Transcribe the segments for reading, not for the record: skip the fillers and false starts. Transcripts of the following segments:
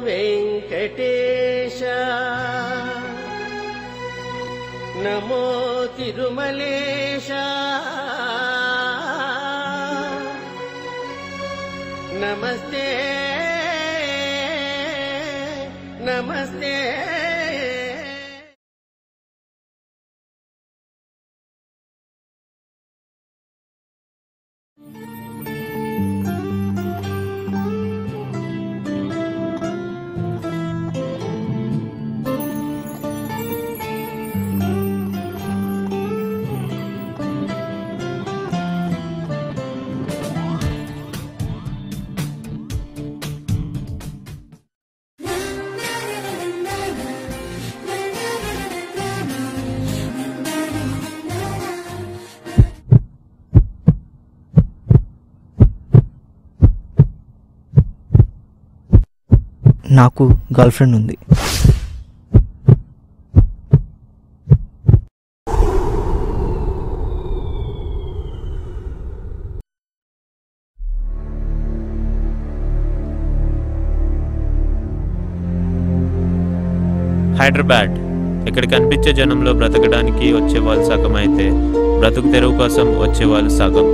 వెంకటేశ నమో తిరుమలేశ నమస్తే నమస్తే. నాకు గర్ల్ ఫ్రెండ్ ఉంది. హైదరాబాద్ ఇక్కడ కనిపించే జనంలో బ్రతకడానికి వచ్చేవాళ్ళు సగం అయితే బ్రతుకు తెరువు కోసం వచ్చేవాళ్ళు సగం.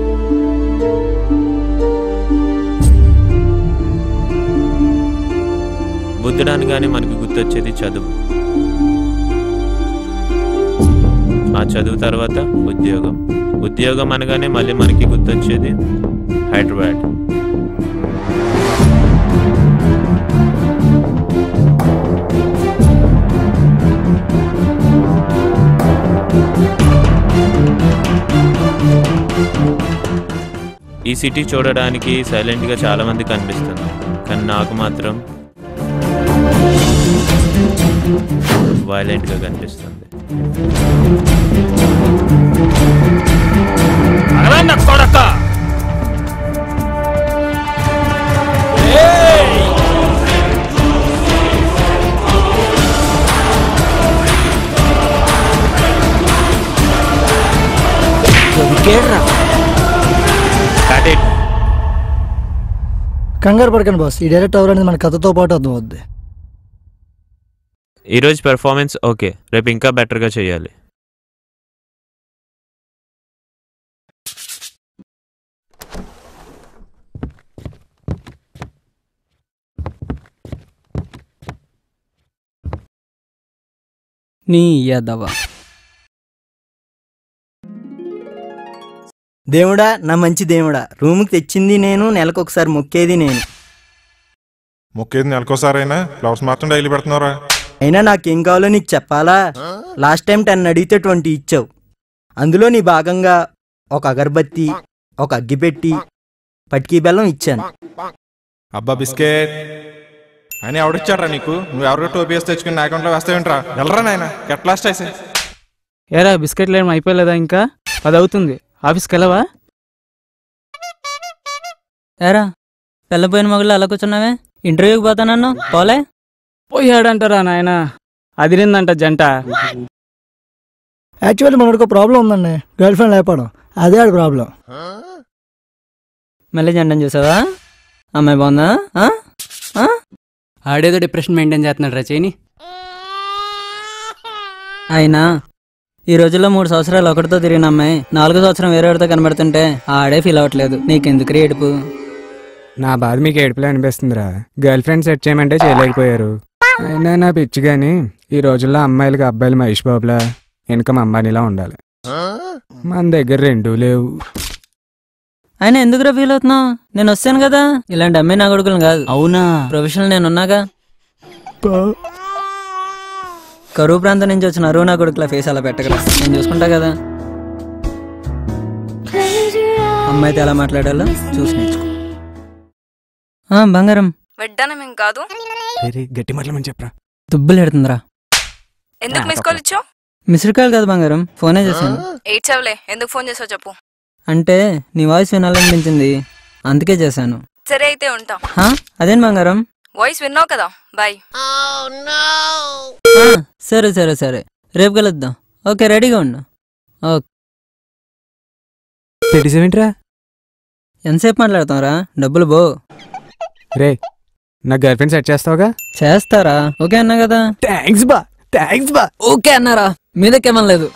బుద్ధడానికి మనకి గుర్తొచ్చేది చదువు. ఆ చదువు తర్వాత ఉద్యోగం. ఉద్యోగం అనగానే మళ్ళీ మనకి గుర్తొచ్చేది హైదరాబాద్. ఈ సిటీ చూడడానికి సైలెంట్గా చాలామంది కనిపిస్తుంది, కానీ నాకు మాత్రం వైలెంట్గా కనిపిస్తుంది. కంగారు పడకండి బాస్, ఈ డైరెక్ట్ అవర్ అనేది మన కథతో పాటు అర్థం అవుద్ది. ఈరోజు పెర్ఫార్మెన్స్ ఓకే, రేపు ఇంకా బెటర్గా చేయాలి. నీ యాదవా దేవుడా, నా మంచి దేవుడా, రూమ్కి తెచ్చింది నేను, నెలకొకసారి మొక్కేది నేను. మొక్కేది నెలకోసారైనా ఫ్లవర్స్ మాత్రం డైలీ పెడుతున్నారా? అయినా నాకేం కావాలో నీకు చెప్పాలా? లాస్ట్ టైం 10 అడిగితే 20 ఇచ్చావు. అందులో నీ భాగంగా ఒక అగరబత్తి, ఒక అగ్గిపెట్టి, పట్కీ బెల్లం ఇచ్చాను. అబ్బా బిస్కెట్ అని ఎవడిచ్చాడ్రా నీకు? నువ్వు ఎవరికో టోపీ వేసి తెచ్చుకుని నా అకౌంట్లో వేస్తావేంట్రా? వెళ్ళరా నాయన, గెట్ లాస్ట్ అయితే. ఏరా బిస్కెట్లు ఏం అయిపోయలేదా? ఇంకా 10 అవుతుంది, ఆఫీస్కి వెళ్ళవా? ఏరా పెళ్ళపోయిన మగళ్ళు అలా కూర్చున్నావే, ఇంటర్వ్యూకి పోతానన్ను పోలే? పోయాడంటారా నాయన, అదిరిందంట జంట. యాక్చువల్లీ మనకు ప్రాబ్లం ఉందండి, గర్ల్ ఫ్రెండ్ లేకపోవడం, అదే ఆడి ప్రాబ్లం. మళ్ళీ జంటని చూసావా? అమ్మాయి బాగుందా? ఆడేదో డిప్రెషన్ మెయింటైన్ చేస్తున్నాడు రా చేయని. అయినా ఈ రోజుల్లో 3 సంవత్సరాలు ఒకటితో తిరిగిన అమ్మాయి 4వ సంవత్సరం వేరేవాడితో కనబడుతుంటే ఆడే ఫీల్ అవ్వట్లేదు. నీకెందుకు ఏడుపు? నా బాధ మీకు ఏడుపులే అనిపిస్తుందిరా. గర్ల్ ఫ్రెండ్ సెట్ చేయమంటే చేయలేకపోయారు. అయినా నా పిచ్చి కానీ ఈ రోజుల్లో అమ్మాయిలకి అబ్బాయిలు మహేష్ బాబులా, ఇన్కమ్ అంబానీలా ఉండాలి. మన దగ్గర 2 లేవు. అయినా ఎందుకురా ఫీల్ అవుతున్నావు? నేను వస్తాను కదా, ఇలాంటి అమ్మాయి నా కొడుకులు కాదు. అవునా? ప్రొఫెషనల్ నేనున్నాగా. కరువు ప్రాంతం నుంచి వచ్చిన అరువు నా కొడుకుల ఫేస్ అలా పెట్టగలరా? నేను చూసుకుంటా కదా. అమ్మాయితో ఎలా మాట్లాడాలో చూసి నేర్చుకో. బంగారం వెడ్డానం కాదు, గట్టి మాటలు చెప్పరా. దుబ్బులు ఎడుతుందిరా. ఎందుకు మిస్ కాల్ ఇచ్చావు? మిస్డ్ కాల్ కాదు బంగారం, ఫోనే చేశాను. ఏడ్చావులే, ఎందుకు ఫోన్ చేసావు చెప్పు. అంటే నీ వాయిస్ వినాలనిపించింది, అందుకే చేశాను. సరే అయితే ఉంటాం. అదేం బంగారం, వాయిస్ విన్నావు కదా, బాయ్. సరే సరే సరే, రేపు కలుద్దాం. ఓకే, రెడీగా ఉండు. ఓకే. తెలిసేమిట్రా? ఎంతసేపు మాట్లాడతాంరా? డబ్బులు బో. రే, నా గర్ల్ ఫ్రెండ్ సెట్ చేస్తావుగా? చేస్తారా? ఓకే అన్నా కదా. థ్యాంక్స్ బా. ఓకే అన్నారా? మీదకేమనలేదు.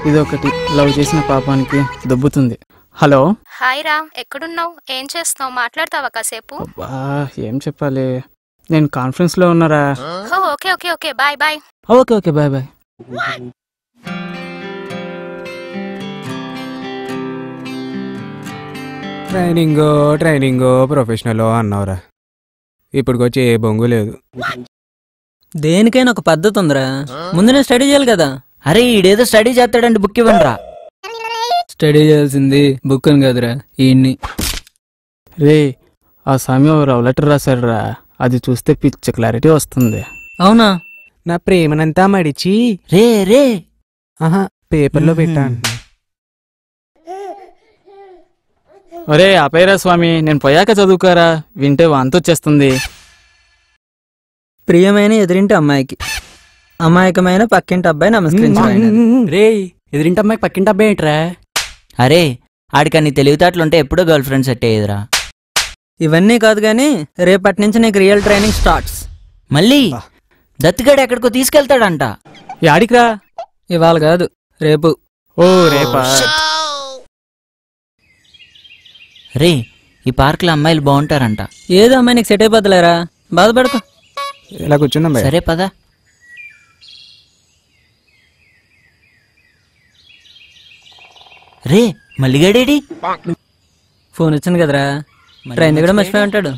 ఇదొకటి లవ్ చేసిన పాపానికి దొబ్బుతుంది. హలో. హాయ్ రా, ఎక్కడున్నావు? ఏం చేస్తున్నావు? మాట్లాడతావా కాసేపు? అబ్బా, ఏం చెప్పాలి, నేను కాన్ఫరెన్స్ లో ఉన్నారా. Okay okay okay, bye bye. Okay okay, bye bye. ట్రైనింగో ప్రొఫెషనల్ అన్నావురా. ఇప్పుడుకొచ్చి ఏ బొంగు లేదు. దేనికైనా ఒక పద్ధతి ఉందిరా. ముందు నేను స్టడీ చేయాలి కదా. అరే ఈడేదో స్టడీ చేస్తాడంటే బుక్ ఇవ్వండిరా. స్టడీ చేయాల్సింది బుక్ అని కదరా, ఈయన్ని. రే, ఆ సమయం లవ్ లెటర్ రాశాడురా, అది చూస్తే పిచ్చ క్లారిటీ వస్తుంది. అవునా? నా ప్రేమనంతా మడిచి రే పేపర్లో పెట్టాను. ఒరే ఆపేరా స్వామి, నేను పోయాక చదువుకోరా, వింటే వాంతొచ్చేస్తుంది. ప్రియమైన ఎదురింటి అమ్మాయికి అమాయకమైన పక్కింటి అబ్బాయి నమస్కరించాడు. రే ఎదురింటి అమ్మాయి పక్కింటి అబ్బాయి ఏంట్రా? అరే ఆడికన్ని తెలివితేటలుంటే ఎప్పుడో గర్ల్ ఫ్రెండ్ సెట్ అయ్యేదిరా. ఇవన్నీ కాదు గానీ రేపటి నుంచి నీకు రియల్ ట్రైనింగ్ స్టార్ట్స్. మళ్ళీ దత్తిగాడు ఎక్కడికో తీసుకెళ్తాడంట. ఆడికిరా. ఇవాళ కాదు, రేపు. ఓ రేపా? రే ఈ పార్క్ లో అమ్మాయిలు బాగుంటారంట. ఏదో అమ్మాయి నీకు సెట్ అయిపోతలేరా, బాధపడకు. ఇలా కూర్చుందాం. సరే పదా. రే మల్లిగాడేడి? ఫోన్ వచ్చింది కదరా, ట్రైన్ కూడా మర్చిపోయి ఉంటాడు.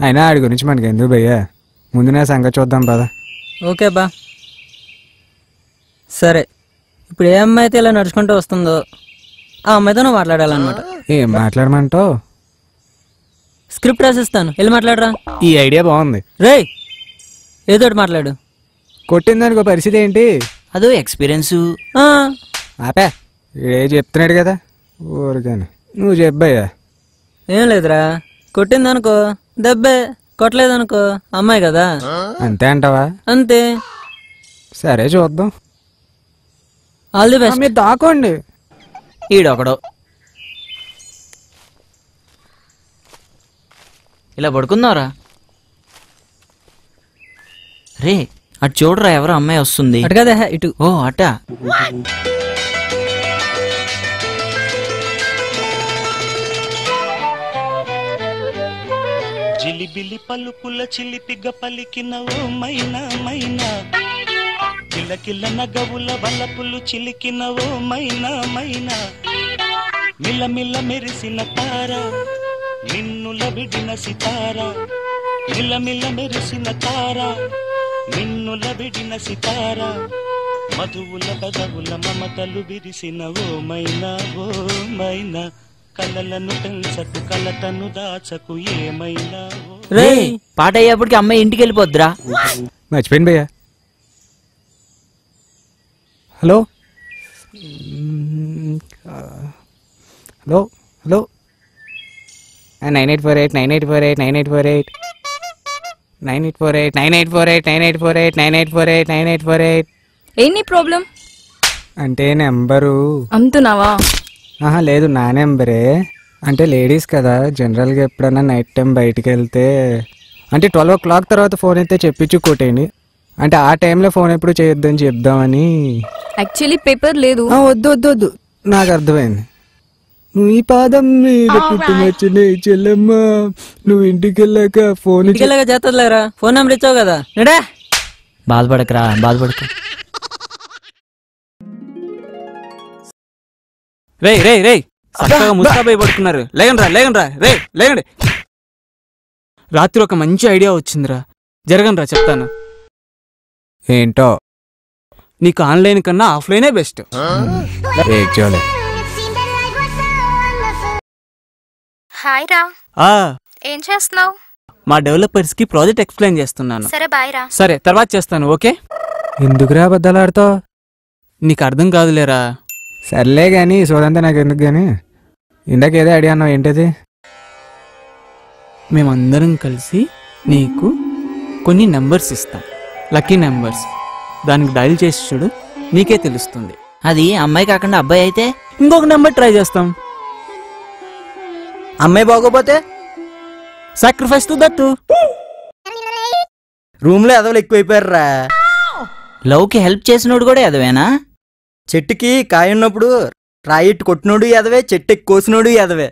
అయినా ఆడి గురించి మనకి ఎందుకు భయ్యా, ముందు నా సంగతి చూద్దాం పదా. ఓకే బా. సరే, ఇప్పుడు ఏ అమ్మాయి అయితే ఇలా నడుచుకుంటూ వస్తుందో ఆ అమ్మాయితో నువ్వు మాట్లాడాలన్నమాట. ఏం మాట్లాడమంటావు? స్క్రిప్ట్ రాసిస్తాను, వెళ్ళి మాట్లాడరా. ఈ ఐడియా బాగుంది. రే ఏదో ఒకటి మాట్లాడు. కొట్టిందనుకో పరిస్థితి ఏంటి? అదో ఎక్స్పీరియన్స్. ఆపే, ఏ చెప్తున్నాడు కదా ఊరికాని. నువ్వు చెప్పయ్యా. ఏం లేదురా, కొట్టిందనుకో దెబ్బే, కొట్టలేదనుకో అమ్మాయి కదా. అంతే అంటావా? అంతే. సరే చూద్దాం. All the best. మీరు దాకోండి. ఈడొకడు ఇలా పడుకుందావరా. రే అటు చూడరా, ఎవరో అమ్మాయి వస్తుంది. అటు కదా, ఇటు. ఓ అట. జిలిబిలి పలుకుల చిలిపిగ పలికిన ఓ మైనా మైనా, కిలకిల నగవుల వలపులు చిలికిన ఓ మైనా మైనా, మిలమిల మెరిసిన తార నిన్నుల విడిన సితార, మిలమిల మెరిసిన తార నిన్నుల విడిన సితార, మధువుల పెదవుల మమతలు విరిసిన ఓ మైనా కలలను పెంచకు కలతను దాచకు ఏమైనా. రే పాట అయ్యేప్పటికి అమ్మాయి ఇంటికి వెళ్ళిపోద్దురా. మర్చిపోయింది భయ్యా. Hello hello hello 9848 9848 9848 9848 9848 9848 9848 9848. ఏంటి ప్రాబ్లం? అంటే నెంబరు అంటున్నావా? ఆహా లేదు, నా నెంబరే. అంటే లేడీస్ కదా, జనరల్గా ఎప్పుడన్నా నైట్ టైం బయటికి వెళ్తే అంటే 12 o'clock తర్వాత ఫోన్ అయితే చెప్పించు కొట్టేయండి. అంటే ఆ టైంలో ఫోన్ ఎప్పుడు చేయొద్దని చెప్దామని. యాక్చువల్లీ పేపర్ లేదు. వద్దు వద్దు వద్దు, నాకు అర్థమైంది. నువ్వు ఈ పాదం మీద పుట్టినచ్చిన చెల్లెమ్మ, నువ్వు ఇంటికి వెళ్ళాక ఫోన్ చేస్తలేరా, ఫోన్ నెంబర్ ఇచ్చావు కదా. బాధపడకరా, బాధపడకు. రే రే రే చక్కగా ముస్తాబై పడుకున్నారు. లేగండ్రా రే లేగండి. రాత్రి ఒక మంచి ఐడియా వచ్చిందిరా, జరగండ్రా చెప్తాను. ఏంటో? నీకు ఆన్లైన్ కన్నా ఆఫ్లైనే బెస్ట్. హాయ్ రా, ఏం చేస్తున్నావు? మా డెవలపర్స్ కి ప్రాజెక్ట్ ఎక్స్ప్లెయిన్ చేస్తున్నాను. సరే బాయ్ రా. సరే తర్వాత చేస్తాను, ఓకే? ఎందుకురా బద్దలాడుతావు? నీకు అర్థం కాదులేరా. సర్లే గాని సోదంతా నాకు ఎందుకు గాని. ఇందాకేదో ఐడియా అన్నావు, ఏంటది? మేమందరం కలిసి నీకు కొన్ని నెంబర్స్ ఇస్తాం, లక్కీ నెంబర్స్. దానికి డైల్ చేసి చూడు, నీకే తెలుస్తుంది. అది అమ్మాయి కాకుండా అబ్బాయి అయితే ఇంకొక నెంబర్ ట్రై చేస్తాం. అమ్మాయి బాగోపోతే సాక్రిఫైస్ టు దట్. రూమ్ లో ఎదవలు ఎక్కువైపోయారా. లవ్కి హెల్ప్ చేసినోడు కూడా ఎదవేనా? చెట్టుకి కాయ ఉన్నప్పుడు రాయిట్టు కొట్టినోడు ఎదవే, చెట్టు ఎక్కి కోసినోడు ఎదవే.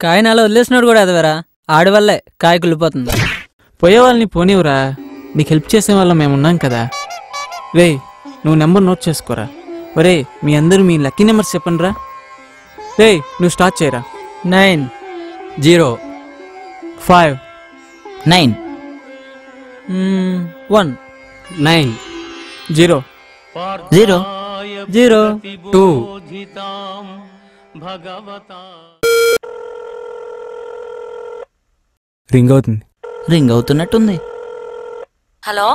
కాయ నాలో వదిలేసినోడు కూడా ఎదవేరా. ఆడవల్లే కాయ కుళ్ళిపోతుంది. పోయే వాళ్ళని పోనివ్వరా, నీకు హెల్ప్ చేసే వాళ్ళం మేమున్నాం కదా. రే నువ్వు నెంబర్ నోట్ చేసుకోరా. ఒరే మీ అందరూ మీ లక్కీ నెంబర్స్ చెప్పండి రా. రే నువ్వు స్టార్ట్ చేయరా. 9 0 5 9 1 9 0 0 0 2 రింగ్ అవుతుంది. రింగ్ అవుతున్నట్టుంది. హలో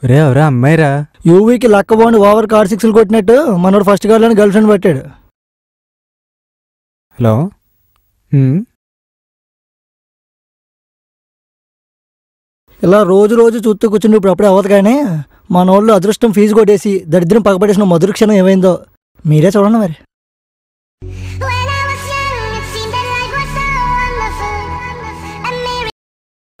రే ఎవరా అమ్మాయిరా? యూవీకి లక్క బాగుండి ఓవర్ కార్ 6లు కొట్టినట్టు మనోడు ఫస్ట్ కార్లోని గర్ల్ ఫ్రెండ్ పట్టాడు. హలో ఇలా రోజు రోజు చూస్తూ కూర్చుని ఇప్పుడు అప్పుడే అవ్వదు. కానీ మన వాళ్ళు అదృష్టం ఫీజు కొట్టేసి దరిద్రం పగపడేసిన మధుర క్షణం ఏమైందో మీరే చూడండి మరి.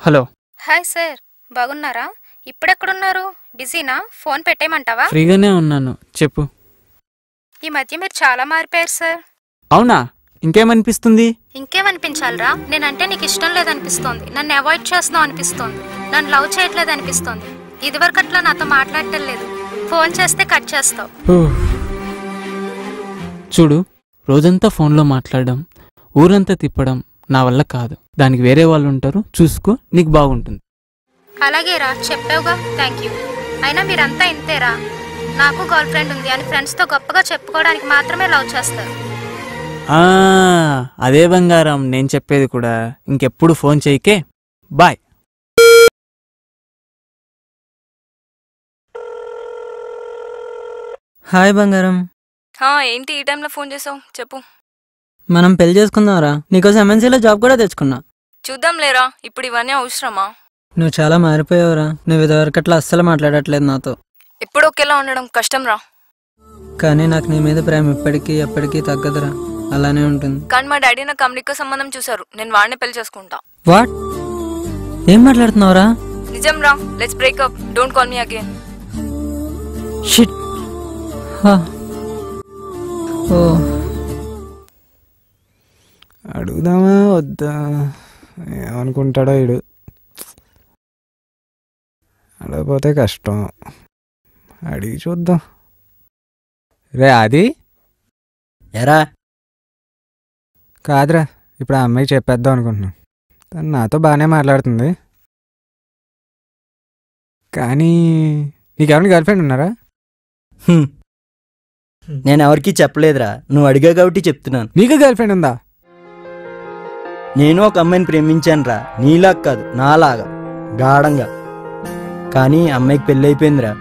హలో. హాయ్ సార్, బాగున్నారా? ఇప్పుడెక్కడున్నారు? బిజీనా? ఫోన్ పెట్టేయమంటావా? ఫ్రీగానే ఉన్నాను, చెప్పు. ఈ మధ్య మీరు చాలా మారిపోయారు సార్. అవునా? ఇంకేమనిపిస్తుంది? ఇంకేమనిపించాలరా? నేనంటే నీకు ఇష్టం లేదనిపిస్తోంది, నన్ను అవాయిడ్ చేస్తున్నావు అనిపిస్తోంది, నన్ను లవ్ చేయట్లేదు అనిపిస్తోంది. ఇదివరకు అట్లా నాతో మాట్లాడటం లేదు, ఫోన్ చేస్తే కట్ చేస్తావు. చూడు, రోజంతా ఫోన్లో మాట్లాడడం, ఊరంతా తిప్పడం నా వల్ల కాదు. దానికి వేరే వాళ్ళు ఉంటారు, చూసుకో, నీకు బాగుంటుంది. అలాగేరా, చెప్పావుగా, థ్యాంక్ యూ. అయినా మీరంతా ఇంతేరా. నాకు గర్ల్ ఫ్రెండ్ ఉంది అని ఫ్రెండ్స్తో గొప్పగా చెప్పుకోవడానికి మాత్రమే లవ్ చేస్తారు. అదే బంగారం నేను చెప్పేది కూడా. ఇంకెప్పుడు ఫోన్ చేయకే, బాయ్. హాయ్ బంగారం. ఏంటి ఈ టైంలో ఫోన్ చేసావు? చెప్పు. మనం పెళ్లి చేసుకుందాంరా. నీకోసం ఎంఎన్సీలో జాబ్ కూడా తెచ్చుకున్నా. చూద్దాం లేరా, ఇప్పుడు ఇవన్నీ అవసరమా? నువ్వు చాలా మారిపోయావురా. నువ్వు ఇదివరకు అట్లా అస్సలు మాట్లాడట్లేదు నాతో. ఎప్పుడు ఒకేలా ఉండడం కష్టం రా. కానీ నాకు నీ మీద ప్రేమ ఇప్పటికీ ఎప్పటికీ తగ్గదురా, అలానే ఉంటుంది. కానీ మా డాడీ నాకు అమెరికా సంబంధం చూసారు, నేను వాడిని పెళ్లి చేసుకుంటా. వాట్? ఏం మాట్లాడుతున్నావురా? నిజం రా. Let's breakup, don't call me again. Shit. ఓ, అడుగుదామా వద్దా? ఏమనుకుంటాడో వీడు. అడగపోతే కష్టం, అడిగి చూద్దాం. రే అది ఎరా కాదురా, ఇప్పుడు ఆ అమ్మాయికి చెప్పేద్దాం అనుకుంటున్నాను. తను నాతో బాగానే మాట్లాడుతుంది. కానీ నీకెవరైనా గర్ల్ ఫ్రెండ్ ఉన్నారా? నేను ఎవరికి చెప్పలేదురా, నువ్వు అడిగా కాబట్టి చెప్తున్నాను. నీకు గర్ల్ ఫ్రెండ్ ఉందా? నేను ఒక అమ్మాయిని ప్రేమించానురా, నీలాగా కాదు, నాలాగా గాఢంగా. కానీ అమ్మాయికి పెళ్ళి అయిపోయిందిరా.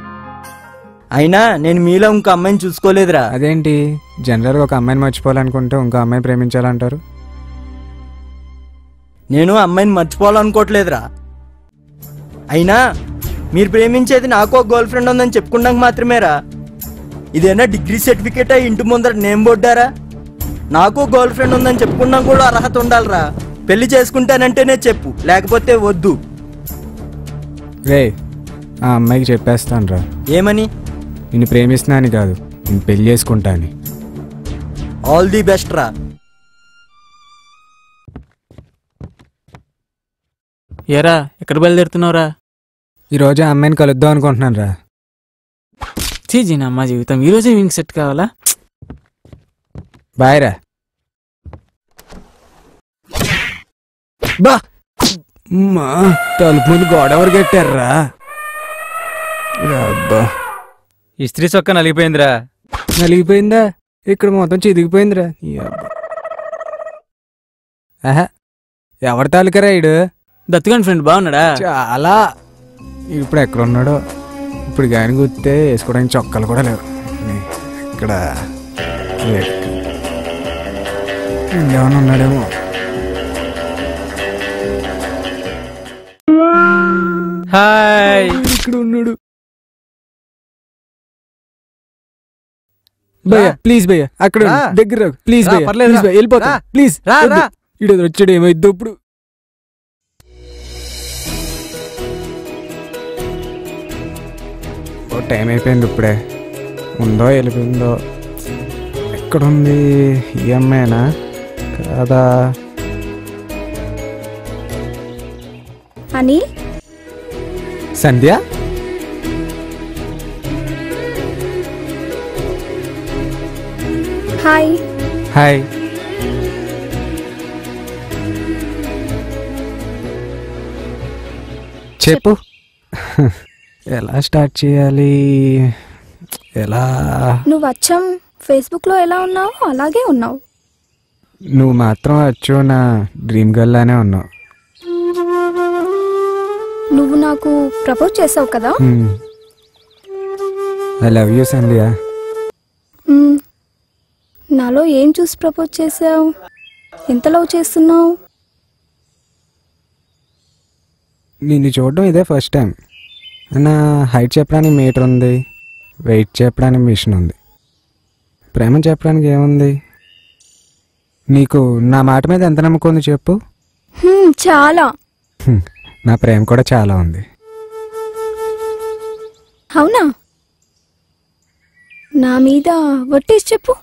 అయినా నేను మీలో ఇంకో అమ్మాయిని చూసుకోలేదురా. అదేంటి, జనరల్గా ఒక అమ్మాయిని మర్చిపోవాలనుకుంటే ఇంకో అమ్మాయిని ప్రేమించాలంటారు. నేను అమ్మాయిని మర్చిపోవాలనుకోవట్లేదురా. అయినా మీరు ప్రేమించేది నాకు ఒక గర్ల్ ఫ్రెండ్ ఉందని చెప్పుకున్నాక మాత్రమేరా. ఇదేనా డిగ్రీ సర్టిఫికేటా, ఇంటి ముందర నేమ్ బోర్డారా? నాకు గర్ల్ ఫ్రెండ్ ఉందని చెప్పుకున్నా కూడా అర్హత ఉండాలిరా. పెళ్లి చేసుకుంటానంటేనే చెప్పు, లేకపోతే వద్దు. రే ఆ అమ్మాయికి చెప్పేస్తాను రా. ఏమని? నిన్ను ప్రేమిస్తున్నా అని కాదు, నేను పెళ్లి చేసుకుంటా అని. ఆల్ ది బెస్ట్ రా. ఏరా, ఎక్కడ బయలుదేరుతున్నావురా? ఈరోజు ఆ అమ్మాయిని కలుద్దాం అనుకుంటున్నాను రా. చీజీనా అమ్మా జీవితం, ఈరోజే వింగ్ సెట్ కావాలా? బాయ్ రా. బా తలుపు ముందు గోడవరు కట్టారా. అబ్బా, ఇస్త్రీ చొక్క నలిగిపోయిందిరా. నలిగిపోయిందా? ఇక్కడ మొత్తం చిదిగిపోయిందిరా. ఆహా, ఎవరి తాలూకరా ఇడు? దత్తుగాని ఫ్రెండ్ బాగున్నాడా? చాలా. ఇప్పుడు ఎక్కడున్నాడో, ఇప్పుడు గాని గుర్తే వేసుకోవడానికి చొక్కాలు కూడా లేవు. ఇక్కడ ఇంకేమన్నా ఉన్నాడేమో. హాయ్. ఇక్కడ ఉన్నాడు. భయ్యా ప్లీజ్ భయ్యా అక్కడ రా. దగ్గర ప్లీజ్ రా, భయ్యా పర్లేదు, ప్లీజ్ రా. భయ్యా వెళ్ళిపోతా రా. ప్లీజ్ రా, రా. ఇడు వచ్చాడు ఏమైద్దు ఇప్పుడు ఓ టైం అయిపోయింది ఇప్పుడే ఉందో వెళ్ళిపోయిందో ఎక్కడుంది ఈ అమ్మాయినా కాదా అని సంధ్య హాయ్ హాయ్ చెప్పు ఎలా స్టార్ట్ చేయాలి ఎలా నువ్వు అచ్చం ఫేస్బుక్లో ఎలా ఉన్నావు అలాగే ఉన్నావు. నువ్వు మాత్రం వచ్చు నా డ్రీమ్ గర్ల్ లానే ఉన్నావు నువ్వు నాకు ప్రపోజ్ చేసావు కదా. ఐ లవ్ యూ సంధ్య మ్మ్. నాలో ఏం చూసి ప్రపోజ్ చేసావు? ఎంత లవ్ చేస్తున్నావు? నిన్ను చూడడం ఇదే ఫస్ట్ టైం. నా హైట్ చెప్పడానికి మీటర్ ఉంది, వెయిట్ చెప్పడానికి మిషన్ ఉంది, ప్రేమ చెప్పడానికి ఏముంది? నీకు నా మాట మీద ఎంత నమ్మకం ఉంది చెప్పు. చాలా. నా ప్రేమ కూడా చాలా ఉంది. అవునా? నా మీద ఒట్టేసి చెప్పు.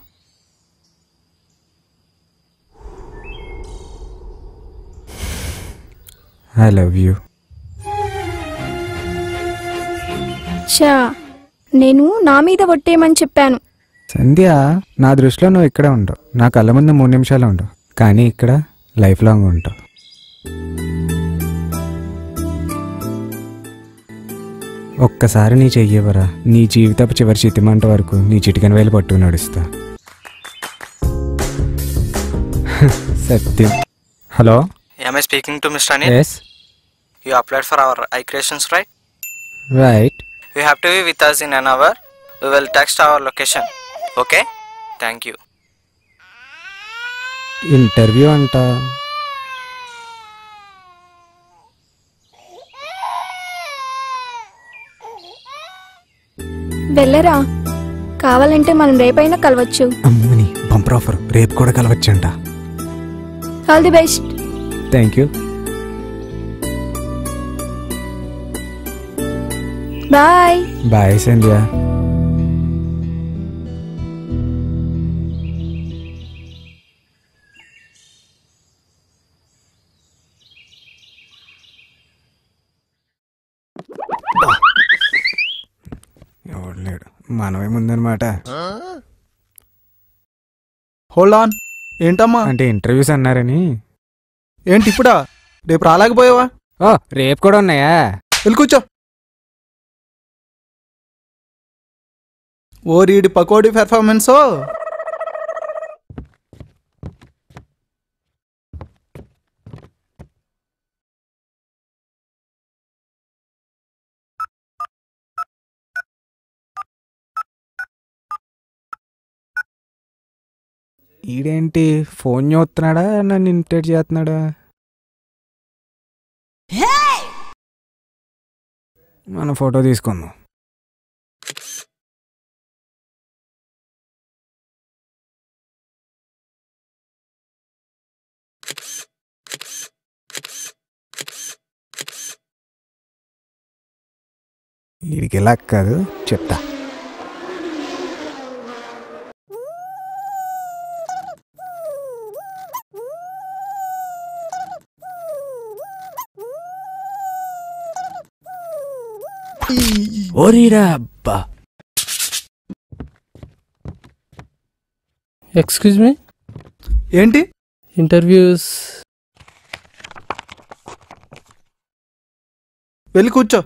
I love you. చా, నేను నా మీద ఒట్టేయమని చెప్పాను. సంధ్య, నా దృష్టిలో నువ్వు ఇక్కడే ఉంటావు. నా కళ్ళ ముందు 3 నిమిషాలు ఉంటావు, కానీ ఇక్కడ లైఫ్ లాంగ్ ఉంటావు. ఒక్కసారి నీ చెయ్యవరా, నీ జీవితపు చివరి చితిమంట వరకు నీ చిటికెన వేలు పట్టుకు నడుస్తా. సత్యం. Hello. Am I speaking to Mr. Anil? Yes. You applied for our eye creations, right? Right. You have to be with us in an hour. We will text our location. Okay? Thank you. Interview అంట. వెళ్ళరా, కావాలంటే మనం రేపైనా కలవచ్చు. అమ్మని bumper offer, రేపు కూడా కలవచ్చంట. All the best. Thank you. Bye. Bye Sandhya. ఎవడలేడు, మనమే ముందనమాట. Hold on. ఏంటమ్మా? అంటే ఇంటర్వ్యూస్ అన్నారని. ఏంటి ఇప్పుడా? రేపు రాలేకపోయావా? ఓ, రేపు కూడా ఉన్నాయా? వెళ్ళి కూర్చో. ఓ రీడి పకోడీ పెర్ఫార్మెన్సో. ఈడేంటి ఫోన్ చూస్తున్నాడా, నన్ను ఇన్విటేట్ చేస్తున్నాడా? మనం ఫోటో తీసుకుందాం. వీడికి ఎలా కాదు చెప్తా. ఓరీరా అబ్బా. Excuse me. ఏంటి? ఇంటర్వ్యూస్. వెళ్ళి కూర్చో.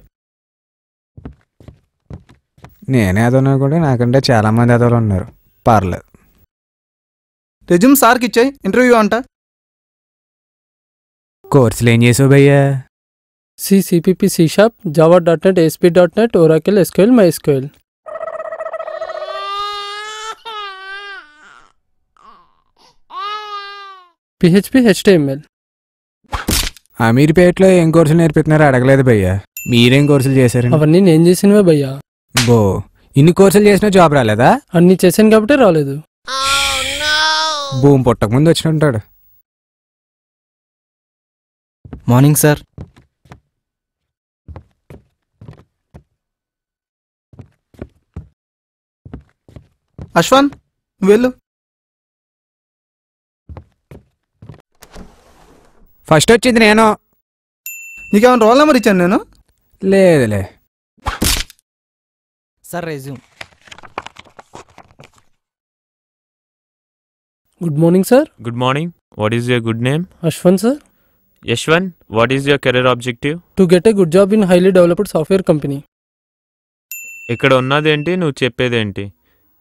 నేనే అదోనా కూడా నాకంటే చాలా మంది అదోలు ఉన్నారు, పర్లేదు. రెజ్యూమ్ సార్కి ఇచ్చాయి, ఇంటర్వ్యూ అంట. కోర్సులు ఏం చేసావు భయ్యా? C, CPP, C sharp, Java .NET, ASP.NET, Oracle, SQL, MySQL. PHP, HTML. అమీర్పేటలో ఏం కోర్సులు నేర్పిస్తున్నారో అడగలేదు భయ్యా. మీరేం కోర్సులు చేశారు? అవన్నీ నేను చేసినవే భయ్యా. బో, ఇన్ని కోర్సులు చేసినా జాబ్ రాలేదా? అన్ని చేశాను కాబట్టి రాలేదు. భూమి పుట్టక ముందు వచ్చినట్టాడు. Morning sir. అశ్వన్ వెళ్ళు. ఫస్ట్ వచ్చింది నేను. నీకేమైనా రోల్ నెంబర్ ఇచ్చాను నేను? లేదులే. Sir resume. Good morning sir. Good morning. What is your good name? Ashwan sir. Yashwant, what is your career objective? To get a good job in highly developed software company. ఇక్కడ ఉన్నదేంటి, నువ్వు చెప్పేదేంటి?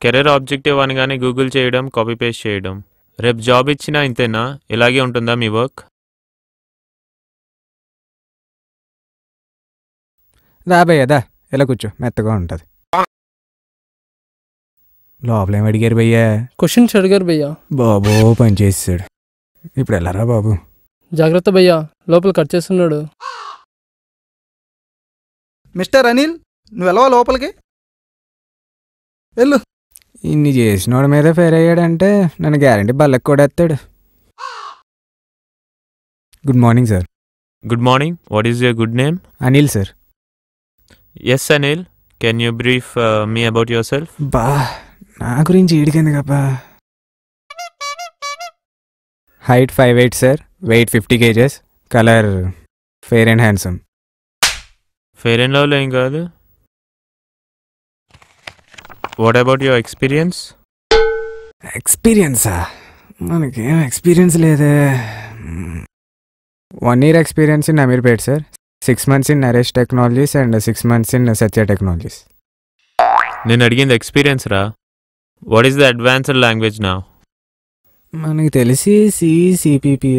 Career objective అనగానే Google చేయడం, copy paste చేయడం. రేపు job ఇచ్చినా ఇంతేనా? ఇలాగే ఉంటుందా మీ వర్క్? రాబోయేదా ఇలా కూర్చో, మెత్తగా ఉంటుంది. లోపల ఏం అడిగారు భయ్యా? క్వశ్చన్స్ అడిగారు భయ్యా. బాబో పని చేసాడు. ఇప్పుడు వెళ్ళరా బాబు? జాగ్రత్త భయ్యా, లోపల కట్ చేస్తున్నాడు. మిస్టర్ అనిల్, నువ్వు వెళ్ళవా లోపలికి? వెళ్ళు. ఇన్ని చేసినోడి మీద ఫెయిర్ అయ్యాడంటే నన్ను గ్యారంటీ బల్లకి కూడా ఎత్తాడు. Good morning sir. Good morning. What is your good name? Anil sir. Yes Anil, can you brief me about yourself? బా, నా గురించి ఈడికింది కబ్బా. Height 5'8" sir, weight 50 kgs, colour fair and handsome. Fair and లవ్లో ఏం కాదు. What about your experience? ఎక్స్పీరియన్సా? మనకేం ఎక్స్పీరియన్స్ లేదే. 1 year experience in Ameerpet sir, 6 months in Naresh technologies and 6 months in Satya technologies. నేను అడిగింది ఎక్స్పీరియన్స్ రా. What is the advanced language నా? మనకి తెలిసి సిపిపి.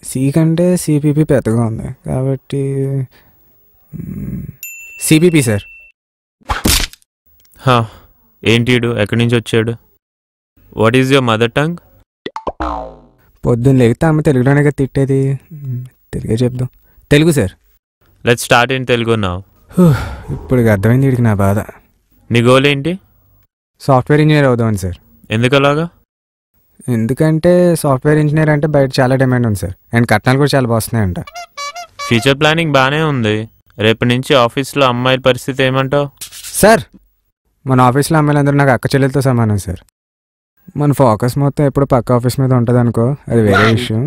సి కంటే సిపిపి పెద్దగా ఉంది కాబట్టి సిపిపి సార్. ఏంటిడు ఎక్కడి నుంచి వచ్చాడు? What is your mother tongue? పొద్దున్న లేకపోతే అమ్మ తెలుగులోనే కదా తిట్టేది. తెలుగే చెప్దాం. Telugu sir. Let's start in Telugu now. ఇప్పుడు అర్థమైంది వీడికి నా బాధ. నీ గోల్ ఏంటి? సాఫ్ట్వేర్ ఇంజనీర్ అవుదామని సార్. ఎందుకు అలాగా? ఎందుకంటే సాఫ్ట్వేర్ ఇంజనీర్ అంటే బయట చాలా డిమాండ్ ఉంది సార్, అండ్ కట్నాలు కూడా చాలా వస్తున్నాయంట. ఫ్యూచర్ ప్లానింగ్ బాగానే ఉంది. రేపు నుంచి ఆఫీస్లో అమ్మాయిల పరిస్థితి ఏమంటావు? సార్, మన ఆఫీస్లో అమ్మాయిలందరూ నాకు అక్క చెల్లెలతో సమానం సార్. మన ఫోకస్ మొత్తం ఎప్పుడు పక్క ఆఫీస్ మీద ఉంటుంది అనుకో, అది వేరే విషయం.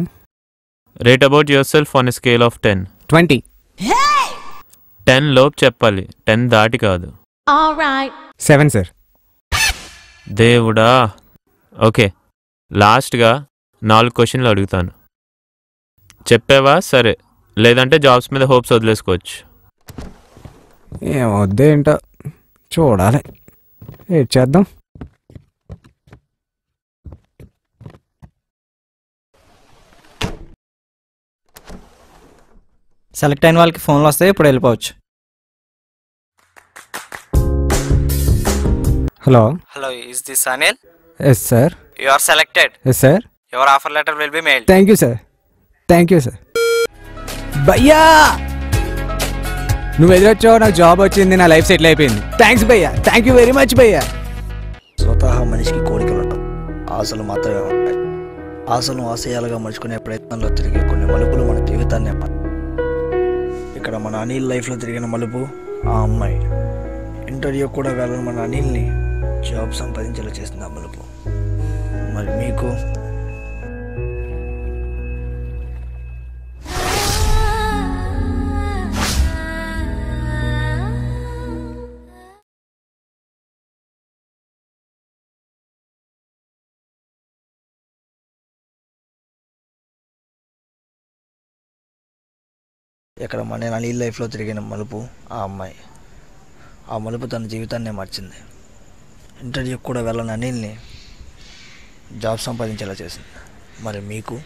Rate about your self on a scale of 10. 20. 10 లోపు చెప్పాలి, 10 దాటి కాదు. 7 సార్. దేవుడా. ఓకే, లాస్ట్గా 4 క్వశ్చన్లు అడుగుతాను. చెప్పావా? సరే, లేదంటే జాబ్స్ మీద హోప్స్ వదిలేసుకోవచ్చు. ఏమొద్దేంటో చూడాలి, ఏం చేద్దాం. సెలెక్ట్ అయిన వాళ్ళకి ఫోన్లు వస్తాయి, ఇప్పుడు వెళ్ళిపోవచ్చు. Hello. Hello, is this Anil? Yes sir. You are selected. Yes sir. Your offer letter will be mailed. Thank you sir. Thank you sir. భయ్యా, నువ్వు ఎదురొచ్చావు, నాకు జాబ్ వచ్చింది, నా లైఫ్ సెటిల్ అయిపోయింది. థ్యాంక్స్ భయ్యా, థ్యాంక్ యూ వెరీ మచ్ భయ్యా. స్వతహా మనిషికి కోరికలు ఉండవు, ఆశలు మాత్రమే ఉంటాయి. ఆశలను ఆశయాలుగా మలుచుకునే ప్రయత్నంలో తిరిగే కొన్ని మలుపులు మన జీవితాన్ని ఇక్కడ మన అనిల్ లైఫ్లో తిరిగిన మలుపు ఆ అమ్మాయి. ఇంటర్వ్యూ కూడా వెళ్ళని మన అనిల్ని జాబ్ సంపాదించేలా చేసింది ఆ మలుపు. మరి మీకు? ఇక్కడ మన అనిల్ లైఫ్లో తిరిగిన మలుపు ఆ అమ్మాయి. ఆ మలుపు తన జీవితాన్నే మార్చింది. ఇంటర్వ్యూకి కూడా వెళ్ళని అనిల్ని జాబ్ సంపాదించేలా చేసింది. మరి మీకు?